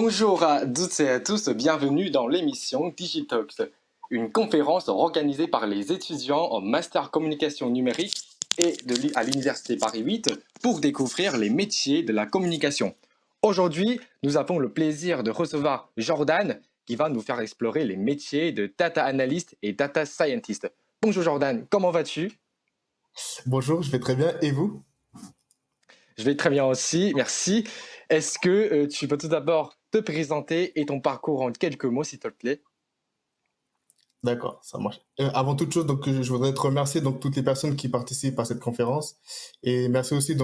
Bonjour à toutes et à tous, bienvenue dans l'émission Digitalks, une conférence organisée par les étudiants en master communication numérique et à l'Université Paris 8 pour découvrir les métiers de la communication. Aujourd'hui, nous avons le plaisir de recevoir Jordan qui va nous faire explorer les métiers de data analyst et data scientist. Bonjour Jordan, comment vas-tu? Bonjour, je vais très bien. Et vous? Je vais très bien aussi, merci. Est-ce que tu peux tout d'abord te présenter et ton parcours en quelques mots, s'il te plaît? D'accord, ça marche. Avant toute chose, je voudrais te remercier toutes les personnes qui participent à cette conférence et merci aussi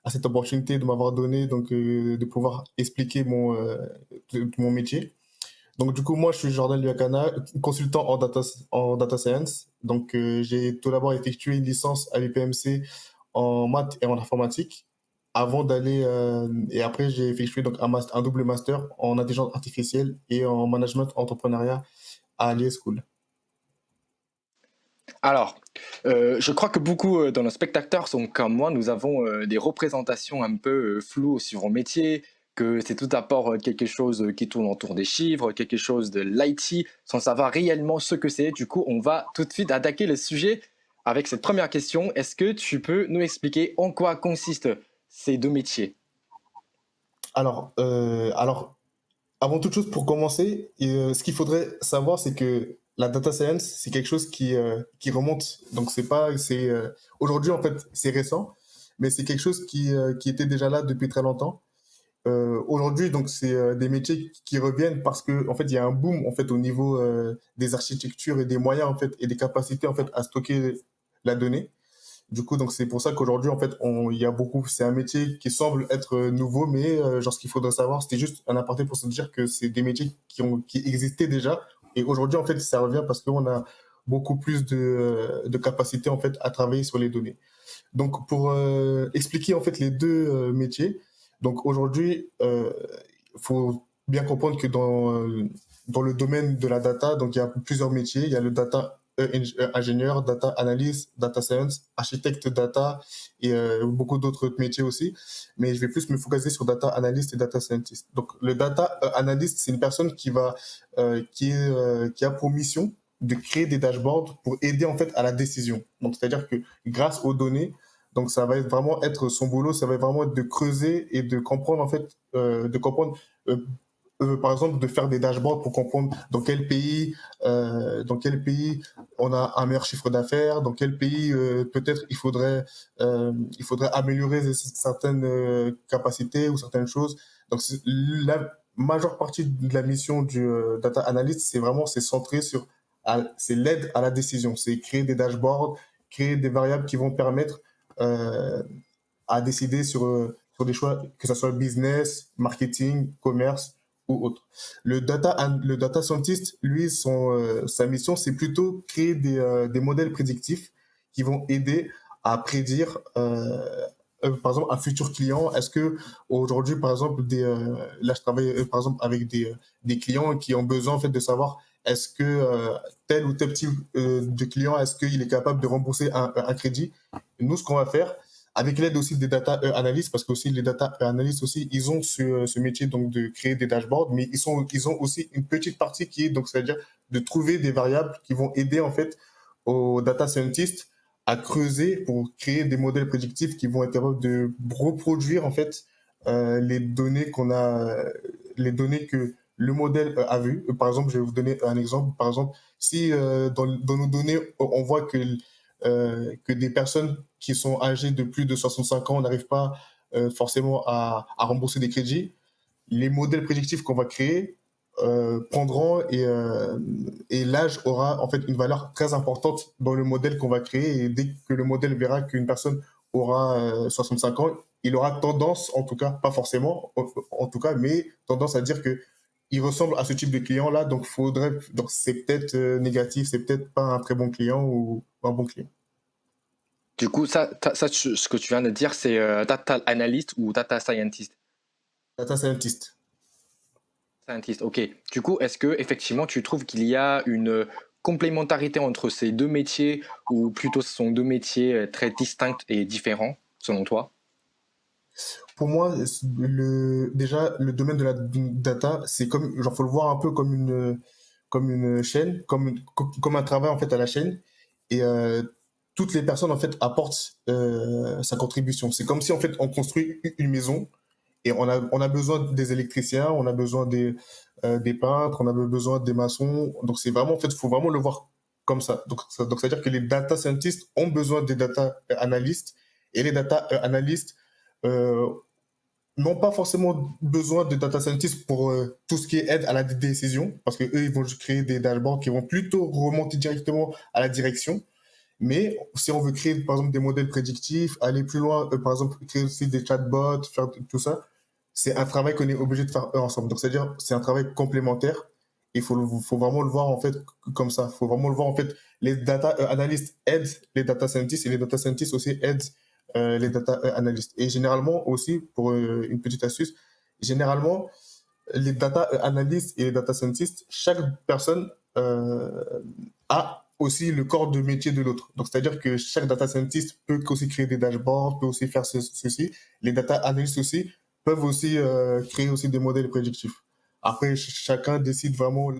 à cette opportunité de m'avoir donné de pouvoir expliquer mon métier. Donc du coup, moi, je suis Jordan Luakana, consultant en data science. J'ai tout d'abord effectué une licence à l'UPMC en maths et en informatique avant d'aller et après j'ai effectué un double master en intelligence artificielle et en management entrepreneuriat à l'IS School. Alors, je crois que beaucoup de nos spectateurs sont comme moi, nous avons des représentations un peu floues sur mon métier, que c'est tout d'abord quelque chose qui tourne autour des chiffres, quelque chose de l'IT, sans savoir réellement ce que c'est. Du coup, on va tout de suite attaquer le sujet avec cette première question. Est-ce que tu peux nous expliquer en quoi consistent ces deux métiers? Alors, avant toute chose, pour commencer, ce qu'il faudrait savoir, c'est que la data science, c'est quelque chose qui remonte. Donc, aujourd'hui, en fait, c'est récent, mais c'est quelque chose qui était déjà là depuis très longtemps. Aujourd'hui, c'est des métiers qui reviennent parce que, en fait, il y a un boom, en fait, au niveau des architectures et des moyens, en fait, et des capacités, en fait, à stocker la donnée. Du coup, c'est pour ça qu'aujourd'hui, en fait, il y a beaucoup, c'est un métier qui semble être nouveau, mais genre, ce qu'il faudrait savoir, c'était juste un aparté pour se dire que c'est des métiers qui existaient déjà. Et aujourd'hui, en fait, ça revient parce qu'on a beaucoup plus de capacité, en fait, à travailler sur les données. Donc, pour expliquer, en fait, les deux métiers, donc aujourd'hui, il faut bien comprendre que dans le domaine de la data, il y a plusieurs métiers. Il y a le data ingénieur, data analyst, data science, architecte data et beaucoup d'autres métiers aussi. Mais je vais plus me focaliser sur data analyst et data scientist. Donc, le data analyst, c'est une personne qui a pour mission de créer des dashboards pour aider en fait à la décision. Donc, c'est-à-dire que grâce aux données, ça va vraiment être son boulot, ça va vraiment être de creuser et de comprendre en fait, euh, par exemple, de faire des dashboards pour comprendre dans quel pays on a un meilleur chiffre d'affaires, dans quel pays peut-être il faudrait améliorer certaines capacités ou certaines choses. La majeure partie de la mission du data analyst, c'est centré c'est l'aide à la décision, c'est créer des dashboards, créer des variables qui vont permettre euh, à décider sur des choix, que ce soit business, marketing, commerce ou autre. Le data scientist, lui, sa mission, c'est plutôt créer des modèles prédictifs qui vont aider à prédire, par exemple, un futur client. Est-ce que aujourd'hui, par exemple, là, je travaille par exemple avec des clients qui ont besoin en fait de savoir est-ce que tel ou tel type de client, est-ce qu'il est capable de rembourser un crédit. Nous, ce qu'on va faire, avec l'aide aussi des data analysts, parce que aussi les data analysts aussi, ils ont ce métier de créer des dashboards, mais ils ont aussi une petite partie qui est c'est-à-dire de trouver des variables qui vont aider en fait aux data scientists à creuser pour créer des modèles prédictifs qui vont être capables de reproduire en fait les données les données que le modèle a vues. Par exemple, je vais vous donner un exemple. Par exemple, si dans nos données, on voit que des personnes qui sont âgées de plus de 65 ans n'arrivent pas forcément à rembourser des crédits, les modèles prédictifs qu'on va créer prendront et l'âge aura en fait une valeur très importante dans le modèle qu'on va créer. Et dès que le modèle verra qu'une personne aura 65 ans, il aura tendance, en tout cas, pas forcément, en tout cas, mais tendance à dire que il ressemble à ce type de client-là, donc c'est peut-être négatif, c'est peut-être pas un très bon client ou un bon client. Du coup, ce que tu viens de dire, c'est data analyst ou data scientist? Data scientist. Scientist, ok. Du coup, est-ce que effectivement tu trouves qu'il y a une complémentarité entre ces deux métiers ou plutôt ce sont deux métiers très distincts et différents selon toi? Pour moi, déjà, le domaine de la data, c'est comme, genre, faut le voir un peu comme une chaîne, comme un travail, en fait, à la chaîne. Et toutes les personnes, en fait, apportent sa contribution. C'est comme si, en fait, on construit une maison et on a besoin des électriciens, on a besoin des peintres, on a besoin des maçons. Donc, c'est vraiment, en fait, faut vraiment le voir comme ça. Donc, c'est-à-dire que les data scientists ont besoin des data analystes et les data analystes euh, n'ont pas forcément besoin de data scientists pour tout ce qui est aide à la décision, parce que eux, ils vont créer des dashboards qui vont plutôt remonter directement à la direction. Mais si on veut créer, par exemple, des modèles prédictifs, aller plus loin, par exemple, créer aussi des chatbots, faire tout ça, c'est un travail qu'on est obligé de faire ensemble. Donc, c'est-à-dire, c'est un travail complémentaire. Il faut vraiment le voir, en fait, comme ça. Il faut vraiment le voir, en fait, les data analystes aident les data scientists et les data scientists aussi aident les data analystes. Et généralement aussi, pour une petite astuce, généralement, les data analystes et les data scientists, chaque personne a aussi le corps de métier de l'autre. Donc, c'est-à-dire que chaque data scientist peut aussi créer des dashboards, peut aussi faire ceci. Les data analystes aussi peuvent aussi créer aussi des modèles prédictifs. Après, chacun décide vraiment où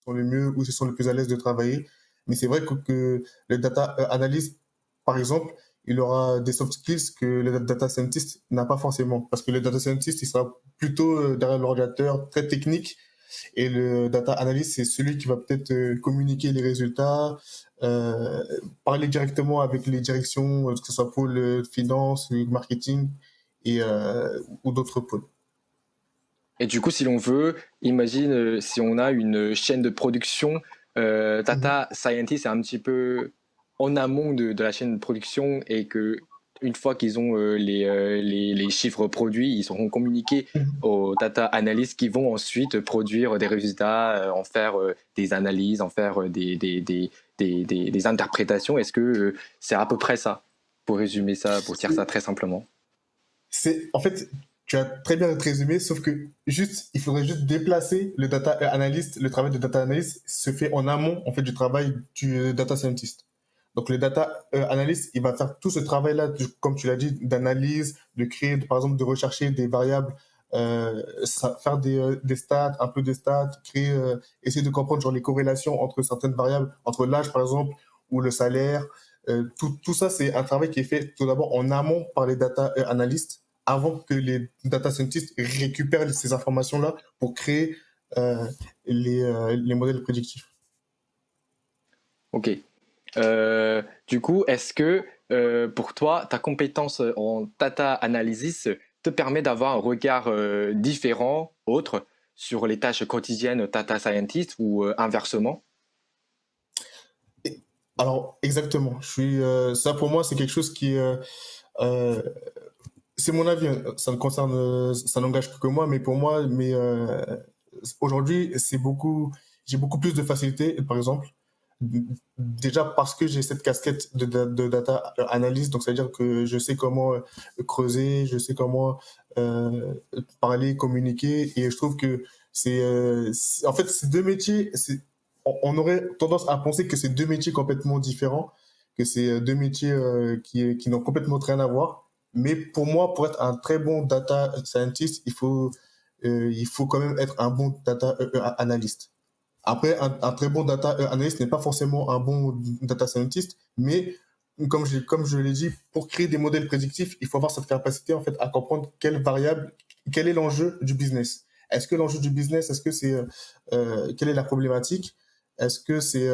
sont les mieux, où ils sont les plus à l'aise de travailler. Mais c'est vrai que le data analyst, par exemple, il aura des soft skills que le data scientist n'a pas forcément. Parce que le data scientist, il sera plutôt derrière l'ordinateur, très technique. Et le data analyst, c'est celui qui va peut-être communiquer les résultats, euh, parler directement avec les directions, que ce soit pôle finance, marketing ou d'autres pôles. Et du coup, si l'on veut, imagine si on a une chaîne de production, Mhm. data scientist est un petit peu en amont de la chaîne de production et que une fois qu'ils ont les chiffres produits, ils seront communiqués aux data analysts qui vont ensuite produire des résultats, en faire des analyses, en faire des interprétations. Est-ce que c'est à peu près ça, pour résumer ça, pour dire ça très simplement? En fait, tu as très bien résumé, sauf que juste, il faudrait juste déplacer le data analyst. Le travail de data analyst se fait en amont, en fait, du travail du data scientist. Donc, le data analyst, il va faire tout ce travail-là, comme tu l'as dit, d'analyse, de créer, par exemple, de rechercher des variables, faire des stats, un peu de stats, créer, essayer de comprendre genre les corrélations entre certaines variables, entre l'âge, par exemple, ou le salaire. Tout ça, c'est un travail qui est fait tout d'abord en amont par les data analysts avant que les data scientists récupèrent ces informations-là pour créer euh, les modèles prédictifs. Ok. Du coup, est-ce que pour toi, ta compétence en data analysis te permet d'avoir un regard différent, autre, sur les tâches quotidiennes data scientist ou inversement? Et- alors, exactement. Ça, pour moi, c'est quelque chose euh, c'est mon avis, hein. Ça ne concerne, ça n'engage que moi, mais pour moi, aujourd'hui, j'ai beaucoup plus de facilité, par exemple, déjà parce que j'ai cette casquette de data analyst, donc c'est-à-dire que je sais comment creuser, je sais comment euh, parler, communiquer, et je trouve que en fait, ces deux métiers, on aurait tendance à penser que c'est deux métiers complètement différents, que c'est deux métiers qui n'ont complètement rien à voir. Mais pour moi, pour être un très bon data scientist, il faut quand même être un bon data analyst. Après, un très bon data analyst n'est pas forcément un bon data scientist, mais comme je l'ai dit, pour créer des modèles prédictifs, il faut avoir cette capacité en fait à comprendre quel est l'enjeu du business. Est-ce que l'enjeu du business, est-ce que c'est quelle est la problématique? Est-ce que c'est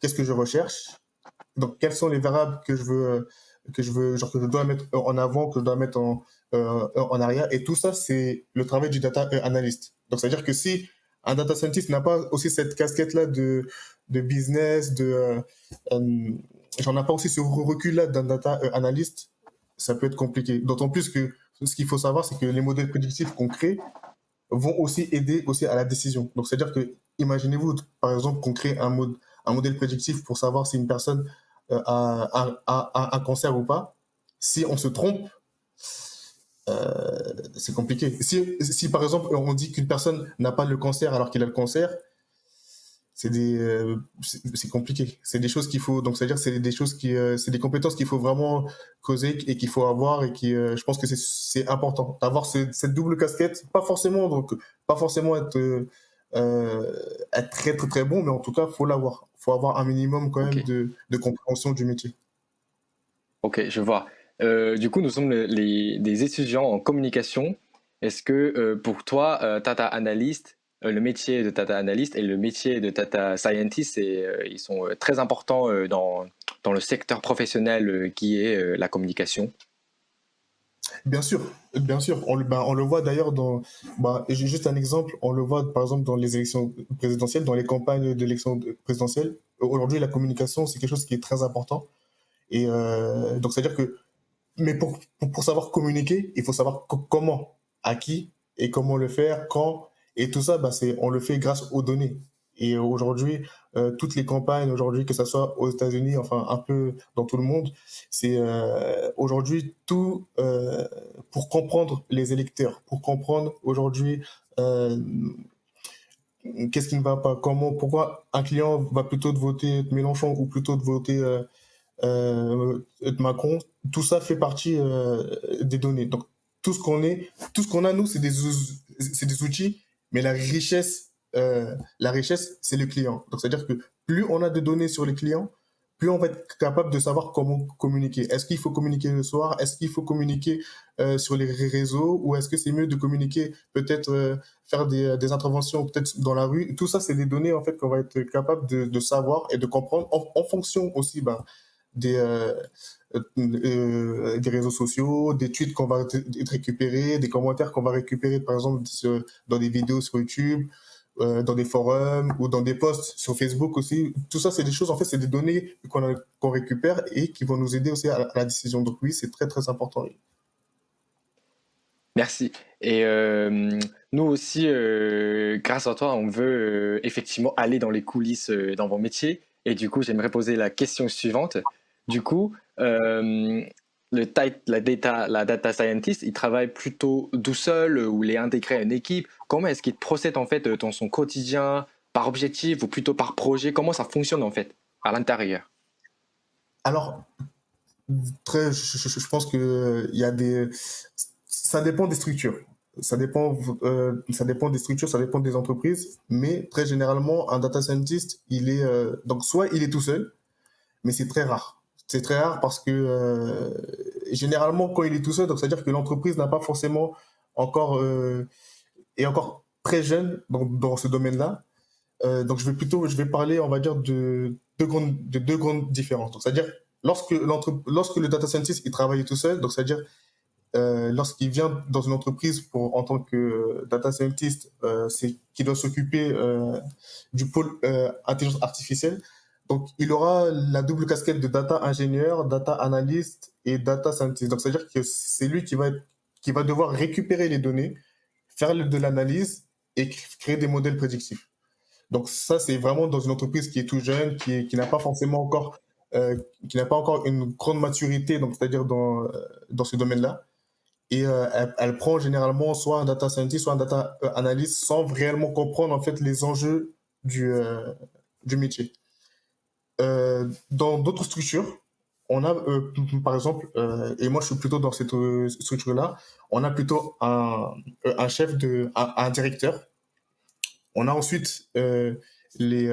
qu'est-ce que je recherche? Donc, quelles sont les variables genre que je dois mettre en avant, que je dois mettre en arrière. Et tout ça, c'est le travail du data analyst. Donc, c'est-à-dire que si un data scientist n'a pas aussi cette casquette-là de business, euh, j'en ai pas aussi ce recul-là d'un data analyst, ça peut être compliqué. D'autant plus que ce qu'il faut savoir, c'est que les modèles prédictifs qu'on crée vont aussi aider aussi à la décision. Donc, c'est-à-dire que, imaginez-vous, par exemple, qu'on crée un modèle prédictif pour savoir si une personne a un cancer ou pas. Si on se trompe, c'est compliqué. Si, par exemple, on dit qu'une personne n'a pas le cancer alors qu'il a le cancer, c'est compliqué. C'est des choses qu'il faut, donc c'est-à-dire c'est des choses c'est des compétences qu'il faut vraiment creuser et qu'il faut avoir et je pense que c'est important d'avoir cette double casquette. Pas forcément être très très très bon, mais en tout cas faut l'avoir. Faut avoir un minimum quand Ok, même de compréhension du métier. ok, je vois. Du coup, nous sommes des étudiants en communication. Est-ce que pour toi, data analyst, le métier de data analyst et le métier de data scientist, ils sont très importants dans le secteur professionnel qui est la communication? Bien sûr, on le voit d'ailleurs j'ai juste un exemple, on le voit par exemple dans les élections présidentielles, dans les campagnes d'élections présidentielles. Aujourd'hui, la communication, c'est quelque chose qui est très important. Et donc, c'est-à-dire que, mais pour savoir communiquer, il faut savoir comment, à qui, et comment le faire, quand, et tout ça, on le fait grâce aux données. Et aujourd'hui, toutes les campagnes, aujourd'hui, que ce soit aux États-Unis, enfin un peu dans tout le monde, c'est aujourd'hui tout pour comprendre les électeurs, pour comprendre aujourd'hui euh, qu'est-ce qui ne va pas, pourquoi un client va plutôt de voter Mélenchon ou plutôt de voter Macron, tout ça fait partie des données. Donc tout ce qu'on a nous, c'est des outils, mais la richesse, c'est le client. Donc c'est-à-dire que plus on a de données sur les clients, plus on va être capable de savoir comment communiquer. Est-ce qu'il faut communiquer le soir? Est-ce qu'il faut communiquer sur les réseaux? Ou est-ce que c'est mieux de communiquer, peut-être faire des interventions peut-être dans la rue? Tout ça, c'est des données en fait qu'on va être capable de savoir et de comprendre en fonction aussi des, euh, des réseaux sociaux, des tweets qu'on va récupérer, des commentaires qu'on va récupérer par exemple dans des vidéos sur YouTube, dans des forums ou dans des posts sur Facebook aussi. Tout ça, c'est des choses, en fait, c'est des données qu'on récupère et qui vont nous aider aussi à la décision. Donc oui, c'est très très important. Merci. Et nous aussi, grâce à toi, on veut effectivement aller dans les coulisses dans vos métiers. Et du coup, j'aimerais poser la question suivante. Du coup, la data scientist, il travaille plutôt tout seul ou il est intégré à une équipe. Comment est-ce qu'il procède en fait dans son quotidien, par objectif ou plutôt par projet? Comment ça fonctionne en fait à l'intérieur? Alors, je pense que il y a ça dépend des structures. Ça dépend des structures, ça dépend des entreprises, mais très généralement, un data scientist, donc soit il est tout seul, mais c'est très rare. C'est très rare parce que généralement, quand il est tout seul, donc c'est-à-dire que l'entreprise n'a pas forcément encore est encore très jeune dans ce domaine-là. Donc je vais parler, on va dire, de deux grandes différences. Donc c'est-à-dire lorsque le data scientist il travaille tout seul, donc c'est-à-dire lorsqu'il vient dans une entreprise en tant que data scientist, c'est qui doit s'occuper du pôle intelligence artificielle. Donc, il aura la double casquette de data ingénieur, data analyst et data scientist. Donc, c'est-à-dire que c'est lui qui va devoir récupérer les données, faire de l'analyse et créer des modèles prédictifs. Donc, ça, c'est vraiment dans une entreprise qui est tout jeune, qui n'a pas forcément encore, qui n'a pas encore une grande maturité, donc c'est-à-dire dans ce domaine-là. Et elle prend généralement soit un data scientist, soit un data analyst sans réellement comprendre en fait les enjeux du métier. Dans d'autres structures, on a par exemple, et moi je suis plutôt dans cette structure-là, on a plutôt un chef un directeur. On a ensuite les,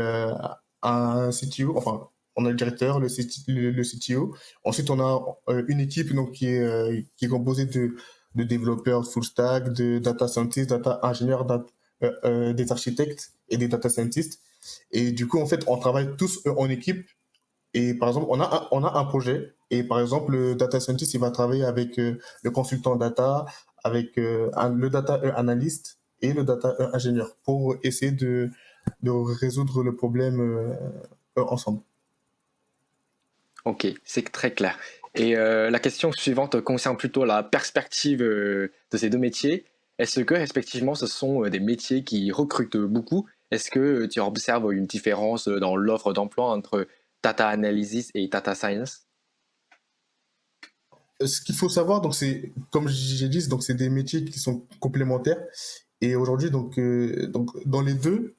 un CTO, enfin on a le directeur, le CTO. Ensuite on a une équipe donc qui est composée de développeurs full stack, de data scientists, data ingénieurs, des architectes et des data scientists. Et du coup, en fait, on travaille tous en équipe. Et par exemple, on a un projet. Et par exemple, le data scientist, il va travailler avec le consultant data, avec le data analyst et le data ingénieur pour essayer de résoudre le problème ensemble. Ok, c'est très clair. Et la question suivante concerne plutôt la perspective de ces deux métiers. Est-ce que, respectivement, ce sont des métiers qui recrutent beaucoup? Est-ce que tu observes une différence dans l'offre d'emploi entre data analysis et data science? Ce qu'il faut savoir, donc c'est comme j'ai dit, donc c'est des métiers qui sont complémentaires. Et aujourd'hui, donc dans les deux,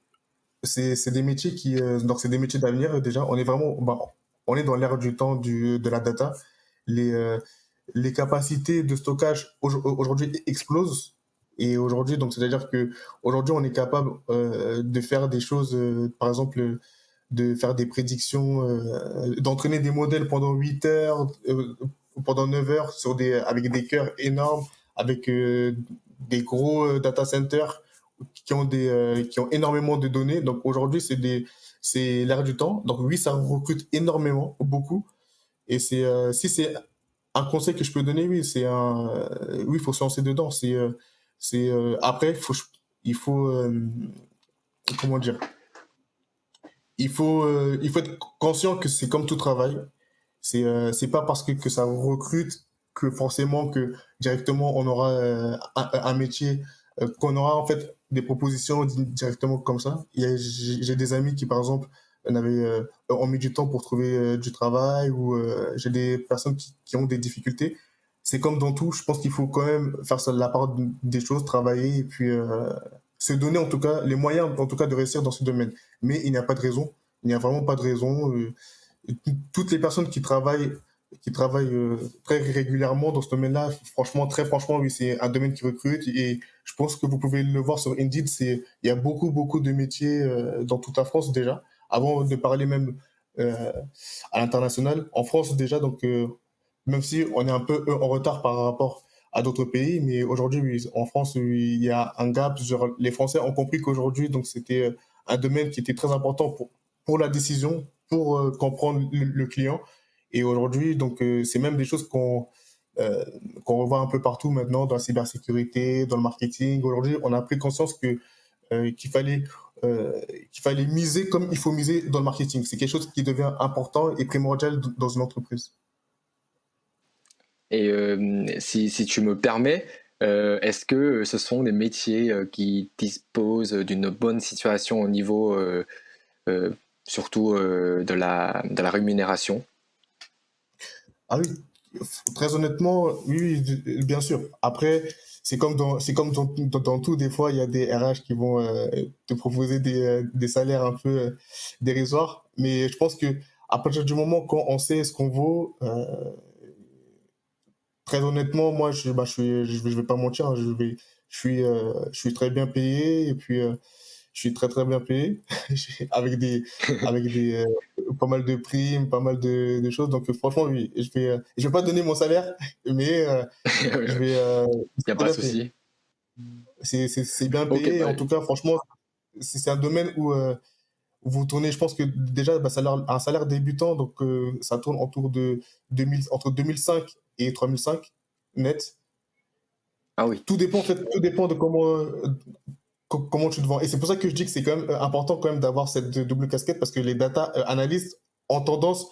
c'est des métiers donc c'est des métiers d'avenir déjà. On est vraiment, bah, on est dans l'ère du temps de la data. Les, euh, les capacités de stockage aujourd'hui explosent. Et aujourd'hui, donc c'est-à-dire que aujourd'hui, on est capable de faire des choses, par exemple, de faire des prédictions, d'entraîner des modèles pendant 8 heures, pendant 9 heures avec des cœurs énormes, avec des gros data centers qui ont énormément de données. Donc aujourd'hui, c'est l'ère du temps. Donc oui, ça recrute énormément, beaucoup. Et si c'est un conseil que je peux donner, oui, oui, il faut se lancer dedans. Après, il faut, comment dire, il faut être conscient que c'est comme tout travail. C'est pas parce que ça recrute que forcément que directement on aura un métier, qu'on aura en fait des propositions directement comme ça. J'ai des amis qui par exemple ont mis du temps pour trouver du travail ou j'ai des personnes qui ont des difficultés. C'est comme dans tout, je pense qu'il faut quand même faire ça, la part des choses, travailler et puis se donner en tout cas les moyens en tout cas de réussir dans ce domaine. Mais il n'y a pas de raison, il n'y a vraiment pas de raison. Toutes les personnes qui travaillent très régulièrement dans ce domaine-là, franchement, très franchement, oui, c'est un domaine qui recrute et je pense que vous pouvez le voir sur Indeed, il y a beaucoup, beaucoup de métiers dans toute la France déjà, avant de parler même euh, à l'international. En France déjà, donc même si on est un peu en retard par rapport à d'autres pays, mais aujourd'hui, oui, en France, oui, il y a un gap. Genre, les Français ont compris qu'aujourd'hui, donc c'était un domaine qui était très important pour la décision, pour comprendre le client. Et aujourd'hui, donc c'est même des choses euh, qu'on revoit un peu partout maintenant dans la cybersécurité, dans le marketing. Aujourd'hui, on a pris conscience euh, qu'il fallait euh, qu'il fallait miser comme il faut miser dans le marketing. C'est quelque chose qui devient important et primordial dans une entreprise. Et si tu me permets, est-ce que ce sont des métiers qui disposent d'une bonne situation au niveau euh, surtout de la rémunération? Ah oui, très honnêtement, oui, oui, bien sûr. Après, c'est comme dans tout, des fois, il y a des RH qui vont te proposer des salaires un peu dérisoires. Mais je pense que à partir du moment quand on sait ce qu'on vaut, très honnêtement, moi, je vais pas mentir, hein, je suis très bien payé et puis je suis très très bien payé avec avec pas mal de primes, pas mal de choses. Donc franchement, oui, je vais pas donner mon salaire, mais je Il vais, n'y c'est a très pas de bien payé. souci. C'est bien Ok, payé. Et bah, en tout cas, franchement, c'est un domaine où vous tournez, je pense que déjà, bah, un salaire débutant, donc ça tourne autour de 2000, entre 2005 et 3005 net. ah oui. Tout dépend, en fait, tout dépend de comment tu te vends. Et c'est pour ça que je dis que c'est quand même important quand même d'avoir cette double casquette parce que les data analystes ont tendance,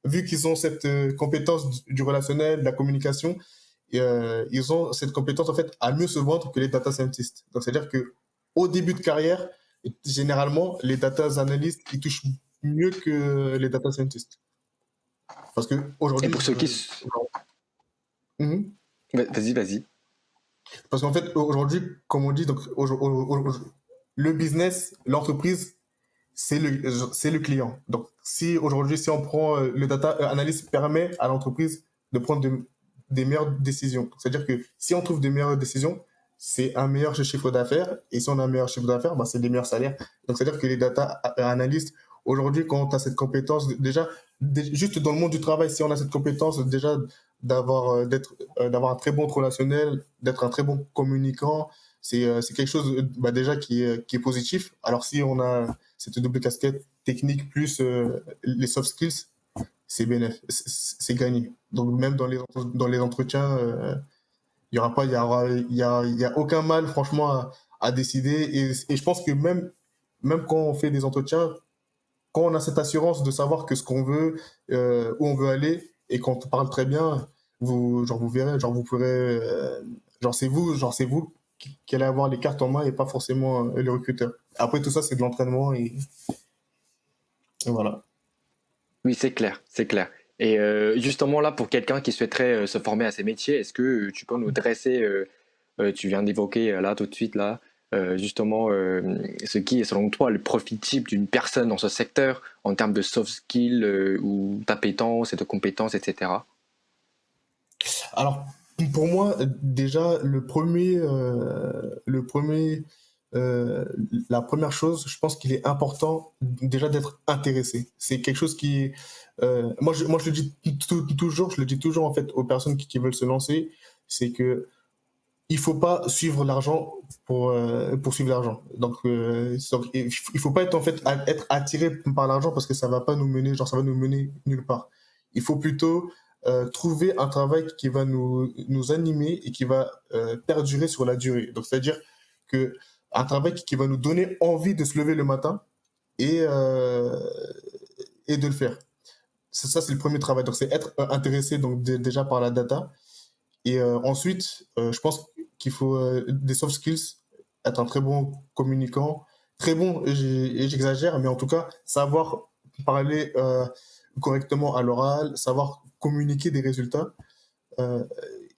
vu qu'ils ont cette compétence du relationnel, de la communication, ils ont cette compétence en fait à mieux se vendre que les data scientists. Donc c'est-à-dire que au début de carrière, généralement, les data analysts ils touchent mieux que les data scientists. Parce que Et aujourd'hui, pour ceux qui... Mhm. Vas-y, vas-y. Parce qu'en fait, aujourd'hui, comme on dit, donc, le business, l'entreprise, c'est le client. Donc, si aujourd'hui, si on prend le data analyst permet à l'entreprise de prendre des meilleures décisions. C'est-à-dire que si on trouve des meilleures décisions, c'est un meilleur chiffre d'affaires. Et si on a un meilleur chiffre d'affaires, bah, c'est des meilleurs salaires. Donc, c'est-à-dire que les data analystes, aujourd'hui, quand on a cette compétence, déjà, juste dans le monde du travail, si on a cette compétence, déjà, d'avoir un très bon relationnel, d'être un très bon communicant, c'est quelque chose bah, déjà qui est positif. Alors si on a cette double casquette technique plus les soft skills, c'est bénéf, c'est gagné. Donc même dans les entretiens, il y aura pas, il y a aucun mal franchement à décider. Et je pense que même quand on fait des entretiens, quand on a cette assurance de savoir que ce qu'on veut, où on veut aller, et qu'on te parle très bien, vous verrez, genre vous pourrez, genre c'est vous qui allez avoir les cartes en main et pas forcément le recruteur. Après tout ça, c'est de l'entraînement et voilà. Oui, c'est clair, c'est clair. Et justement là, pour quelqu'un qui souhaiterait se former à ces métiers, est-ce que tu peux nous dresser, tu viens d'évoquer là tout de suite là, justement ce qui est selon toi le profil type d'une personne dans ce secteur en termes de soft skills ou d'appétence et de compétences, etc. Alors, pour moi, déjà, euh, la première chose, je pense qu'il est important déjà d'être intéressé. C'est quelque chose qui, moi, je le dis toujours, je le dis toujours en fait aux personnes qui veulent se lancer, c'est que il faut pas suivre l'argent pour suivre l'argent. Donc, il faut pas être en fait être attiré par l'argent parce que ça va pas nous mener, genre ça va nous mener nulle part. Il faut plutôt trouver un travail qui va nous animer et qui va perdurer sur la durée. Donc c'est-à-dire que un travail qui va nous donner envie de se lever le matin et euh, et de le faire. Ça c'est le premier travail. Donc c'est être intéressé donc déjà par la data et ensuite, je pense qu'il faut des soft skills, être un très bon communicant, très bon, et j'exagère, mais en tout cas, savoir parler correctement à l'oral, savoir communiquer des résultats. euh,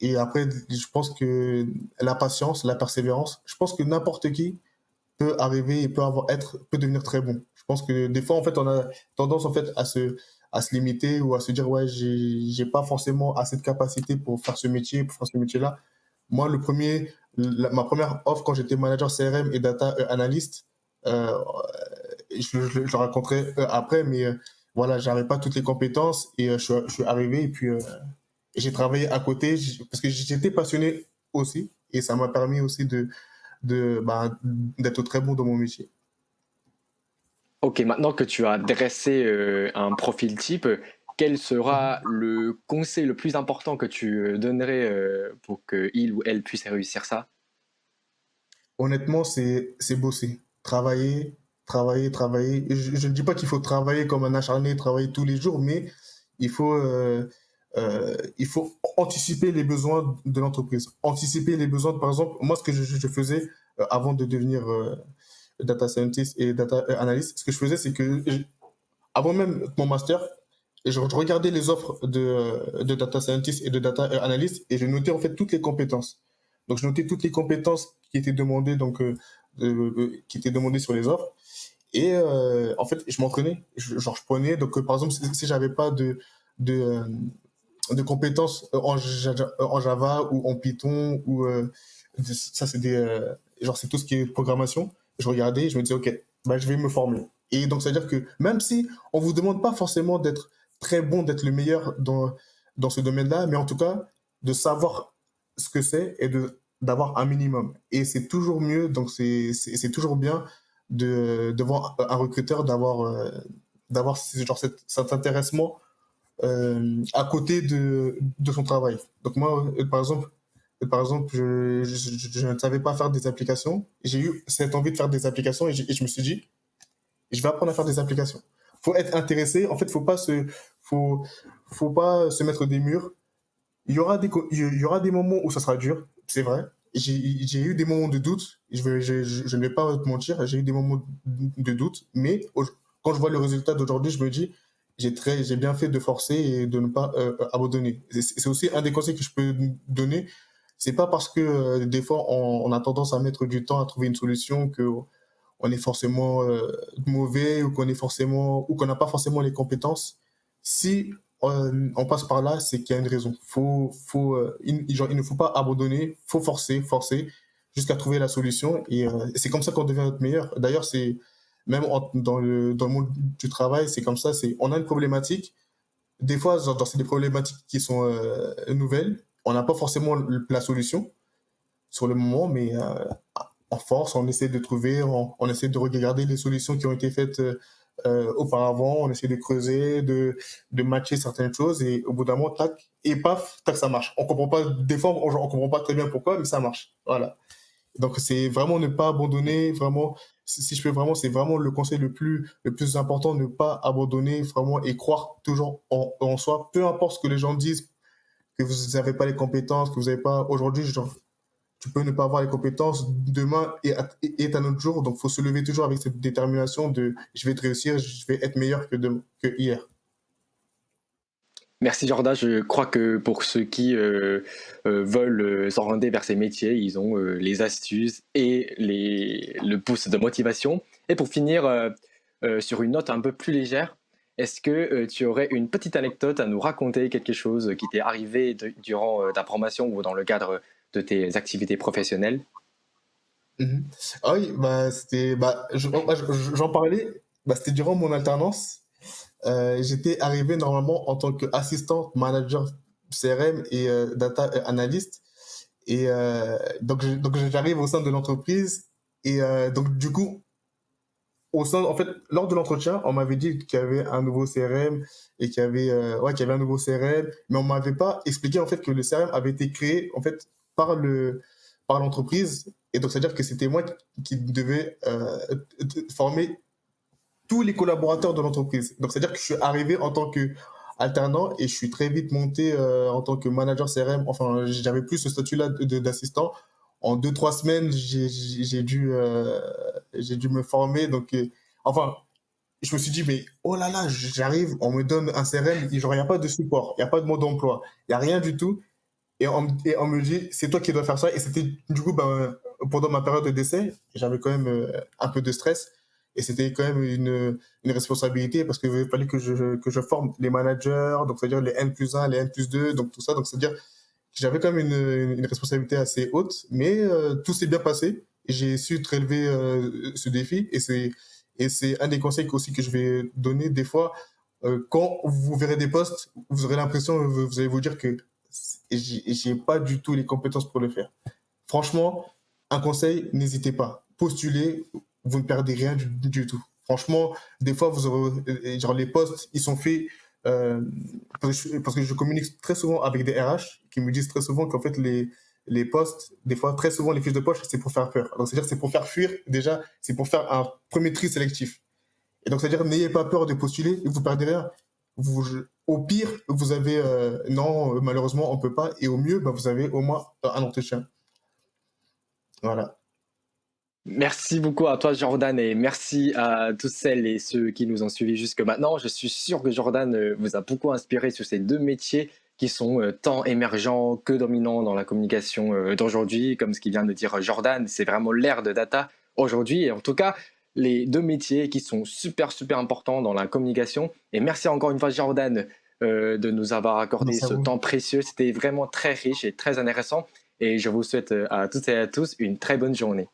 et après, je pense que la patience, la persévérance, je pense que n'importe qui peut arriver et peut devenir très bon. Je pense que des fois, en fait, on a tendance, en fait, à se limiter ou à se dire, ouais, j'ai pas forcément assez de capacité pour faire ce métier, pour faire ce métier-là. Moi, ma première offre quand j'étais manager CRM et data analyst, euh, je le raconterai après, mais voilà, j'avais pas toutes les compétences et je suis arrivé et puis j'ai travaillé à côté parce que j'étais passionné aussi et ça m'a permis aussi d'être très bon dans mon métier. Ok, maintenant que tu as dressé un profil type, quel sera le conseil le plus important que tu donnerais pour qu'il ou elle puisse réussir ça? Honnêtement, c'est bosser, travailler, travailler, travailler. Je ne dis pas qu'il faut travailler comme un acharné, travailler tous les jours, mais il faut anticiper les besoins de l'entreprise. Anticiper les besoins, par exemple, moi, ce que je faisais avant de devenir data scientist et data analyst, ce que je faisais, c'est que avant même mon master, je regardais les offres de data scientist et de data analyst et je notais en fait toutes les compétences. Donc je notais toutes les compétences qui étaient demandées qui étaient demandées sur les offres et en fait je m'entraînais. Je prenais donc par exemple si j'avais pas de euh, de compétences en Java ou en Python ou ça c'est genre c'est tout ce qui est programmation. Je regardais, et je me disais ok, bah je vais me former. Et donc c'est à dire que même si on vous demande pas forcément d'être très bon, d'être le meilleur dans ce domaine-là, mais en tout cas de savoir ce que c'est et de d'avoir un minimum. Et c'est toujours mieux, donc c'est toujours bien de voir un recruteur d'avoir genre cet intéressement à côté de son travail. Donc moi, par exemple je ne savais pas faire des applications. J'ai eu cette envie de faire des applications et je me suis dit, je vais apprendre à faire des applications. Faut être intéressé. En fait, faut, faut pas se mettre des murs. Il y aura des moments où ça sera dur, c'est vrai. J'ai eu des moments de doute. Je ne vais pas te mentir. J'ai eu des moments de doute, mais quand je vois le résultat d'aujourd'hui, je me dis, j'ai bien fait de forcer et de ne pas abandonner. C'est aussi un des conseils que je peux donner. C'est pas parce que des fois on a tendance à mettre du temps à trouver une solution que on est forcément mauvais ou qu'on n'a pas forcément les compétences. Si on passe par là, c'est qu'il y a une raison. Genre, il ne faut pas abandonner, faut forcer jusqu'à trouver la solution et c'est comme ça qu'on devient notre meilleur. D'ailleurs, c'est même dans le monde du travail, c'est comme ça. C'est on a une problématique. Des fois, genre, c'est des problématiques qui sont nouvelles. On n'a pas forcément la solution sur le moment, mais en force, on essaie de trouver, on essaie de regarder les solutions qui ont été faites auparavant, on essaie de creuser, de matcher certaines choses, et au bout d'un moment, tac, et paf, tac, ça marche. On comprend pas, des fois, on comprend pas très bien pourquoi, mais ça marche. Voilà. Donc, c'est vraiment ne pas abandonner, vraiment, si je fais vraiment, c'est vraiment le conseil le plus important, ne pas abandonner, vraiment, et croire toujours en soi, peu importe ce que les gens disent, que vous n'avez pas les compétences, que vous n'avez pas, aujourd'hui, genre, tu peux ne pas avoir les compétences, demain est un autre jour, donc il faut se lever toujours avec cette détermination de je vais te réussir, je vais être meilleur que hier. Merci Jordan, je crois que pour ceux qui veulent s'orienter vers ces métiers, ils ont les astuces et le boost de motivation. Et pour finir sur une note un peu plus légère, est-ce que tu aurais une petite anecdote à nous raconter, quelque chose qui t'est arrivé durant ta formation ou dans le cadre de tes activités professionnelles? Mhm. Ah oui, bah, j'en parlais, bah, c'était durant mon alternance. J'étais arrivé normalement en tant qu'assistant manager CRM et data analyst. Et donc j'arrive au sein de l'entreprise. Et donc, du coup, en fait, lors de l'entretien, on m'avait dit qu'il y avait un nouveau CRM et qu'il y avait un nouveau CRM, mais on m'avait pas expliqué en fait que le CRM avait été créé en fait par l'entreprise. Et donc, c'est-à-dire que c'était moi qui devais former tous les collaborateurs de l'entreprise. Donc, c'est-à-dire que je suis arrivé en tant que alternant et je suis très vite monté en tant que manager CRM. Enfin, j'avais plus ce statut-là d'assistant. En 2, 3 semaines, j'ai dû me former. Donc, enfin, je me suis dit, mais oh là là, j'arrive, on me donne un CRM, il n'y a pas de support, il n'y a pas de mode d'emploi, il n'y a rien du tout. Et on me dit, c'est toi qui dois faire ça. Et c'était du coup, ben, pendant ma période de décès, j'avais quand même un peu de stress. Et c'était quand même une responsabilité parce qu'il fallait que je forme les managers, donc c'est-à-dire les N+1, les N+2, donc tout ça. Donc c'est-à-dire que j'avais quand même une responsabilité assez haute, mais tout s'est bien passé. J'ai su relever ce défi et c'est un des conseils aussi que je vais donner des fois. Quand vous verrez des postes, vous aurez l'impression, vous allez vous dire que j'ai pas du tout les compétences pour le faire. Franchement, un conseil, n'hésitez pas. Postulez, vous ne perdez rien du tout. Franchement, des fois, vous aurez, genre les postes, ils sont faits parce que je communique très souvent avec des RH qui me disent très souvent qu'en fait, les postes, des fois, très souvent, les fiches de poche, c'est pour faire peur. Donc, c'est-à-dire, c'est pour faire fuir, déjà, c'est pour faire un premier tri sélectif. Et donc, c'est-à-dire, n'ayez pas peur de postuler et vous perdez rien. Au pire, vous avez non, malheureusement, on peut pas. Et au mieux, bah, vous avez au moins un entretien. Voilà. Merci beaucoup à toi Jordan et merci à toutes celles et ceux qui nous ont suivis jusque maintenant. Je suis sûr que Jordan vous a beaucoup inspiré sur ces deux métiers qui sont tant émergents que dominants dans la communication d'aujourd'hui. Comme ce qu'il vient de dire Jordan, c'est vraiment l'ère de data aujourd'hui. Et en tout cas, les deux métiers qui sont super importants dans la communication. Et merci encore une fois Jordan de nous avoir accordé Merci à ce vous. temps précieux. C'était vraiment très riche et très intéressant. Et je vous souhaite à toutes et à tous une très bonne journée.